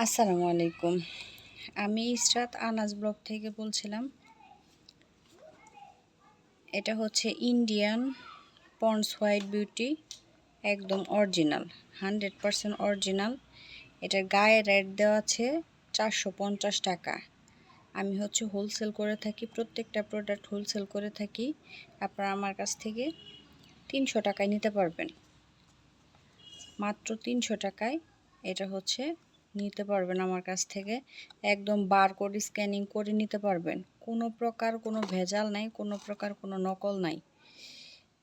আসসালামু আলাইকুম। আমি ইসরাত আনাজ ব্লগ থেকে বলছিলাম। এটা হচ্ছে ইন্ডিয়ান পন্ডস হোয়াইট বিউটি, একদম অরিজিনাল, 100% অরিজিনাল। এটার গায়ে রেট দেওয়া আছে 450 টাকা। আমি হচ্ছে হোলসেল করে থাকি, প্রত্যেকটা প্রোডাক্ট হোলসেল করে থাকি। আপনারা আমার কাছ থেকে 300 টাকায় নিতে পারবেন, মাত্র 300 টাকায়। এটা হচ্ছে নিতে পারবেন আমার কাছ থেকে, একদম বারকোড স্ক্যানিং করে নিতে পারবেন। কোনো প্রকার কোনো ভেজাল নাই, কোনো প্রকার কোনো নকল নাই,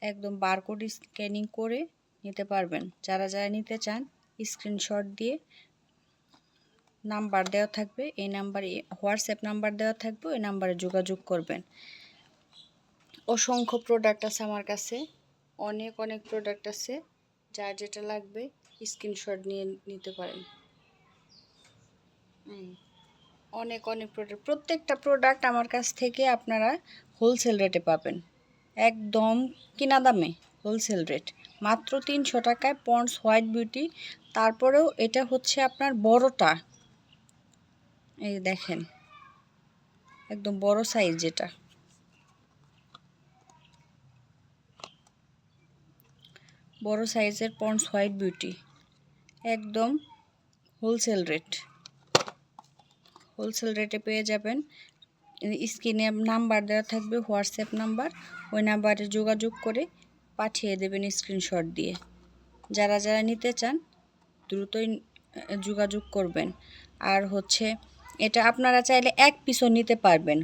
একদম বারকোড স্ক্যানিং করে নিতে পারবেন। যারা যারা নিতে চান স্ক্রিনশট দিয়ে নাম্বার দেওয়া থাকবে, এই নাম্বারে হোয়াটসঅ্যাপ নাম্বার দেওয়া থাকবে, ওই নাম্বারে যোগাযোগ করবেন। অসংখ্য প্রোডাক্ট আছে আমার কাছে, অনেক অনেক প্রোডাক্ট আছে। যার যেটা লাগবে স্ক্রিনশট নিয়ে নিতে পারেন। অনেক অনেক প্রোডাক্ট, প্রত্যেকটা প্রোডাক্ট আমার কাছ থেকে আপনারা হোলসেল রেটে পাবেন, একদম কিনা দামে হোলসেল রেট, মাত্র 300 টাকায় পন্ডস হোয়াইট বিউটি। তারপরেও এটা হচ্ছে আপনার বড়টা, এই দেখেন একদম বড় সাইজ, যেটা বড় সাইজের পন্ডস হোয়াইট বিউটি, একদম হোলসেল রেটে পেয়ে যাবেন। স্ক্রিনে নাম্বার দেওয়া থাকবে, হোয়াটসঅ্যাপ নাম্বার, ওই নাম্বারে যোগাযোগ করে পাঠিয়ে দেবেন স্ক্রিনশট দিয়ে। যারা যারা নিতে চান দ্রুতই যোগাযোগ করবেন। আর হচ্ছে এটা আপনারা চাইলে এক পিসও নিতে পারবেন,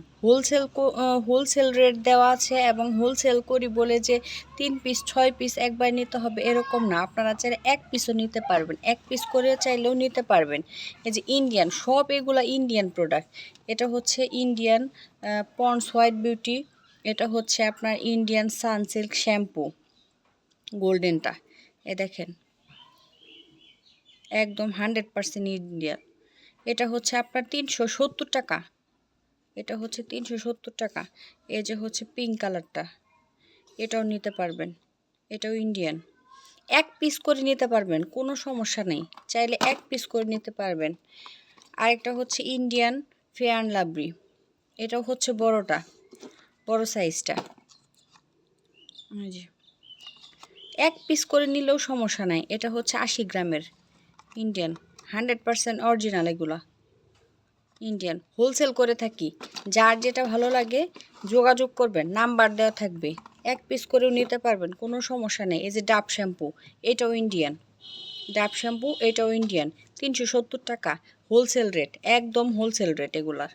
হোলসেল রেট দেওয়া আছে। এবং হোলসেল করি বলে যে 3 পিস 6 পিস একবার নিতে হবে এরকম না, আপনারা চাইলে এক পিসও নিতে পারবেন, এক পিস করে চাইলেও নিতে পারবেন। এই যে ইন্ডিয়ান, সব এগুলা ইন্ডিয়ান প্রোডাক্ট। এটা হচ্ছে ইন্ডিয়ান পন্ডস হোয়াইট বিউটি, এটা হচ্ছে আপনার ইন্ডিয়ান সানসিল্ক শ্যাম্পু গোল্ডেনটা, এ দেখেন একদম 100% ইন্ডিয়ান। এটা হচ্ছে আপনার 370 টাকা, এটা হচ্ছে 370 টাকা। এই যে হচ্ছে পিঙ্ক কালারটা, এটাও নিতে পারবেন, এটাও ইন্ডিয়ান। এক পিস করে নিতে পারবেন, কোনো সমস্যা নেই, চাইলে এক পিস করে নিতে পারবেন। আরেকটা হচ্ছে ইন্ডিয়ান ফেয়ার অ্যান্ড লাভলি, এটাও হচ্ছে বড়টা, বড় সাইজটা। জি, এক পিস করে নিলেও সমস্যা নাই। এটা হচ্ছে 80 গ্রামের ইন্ডিয়ান, 100% অরিজিনাল। এগুলা ইন্ডিয়ান, হোলসেল করে থাকি। যার যেটা ভালো লাগে যোগাযোগ করবেন, নাম্বার দেওয়া থাকবে, এক পিস করেও নিতে পারবেন, কোনো সমস্যা নেই। এই যে ডাব শ্যাম্পু, এটাও ইন্ডিয়ান, ডাব শ্যাম্পু এটাও ইন্ডিয়ান, 370 টাকা হোলসেল রেট, একদম হোলসেল রেট এগুলার।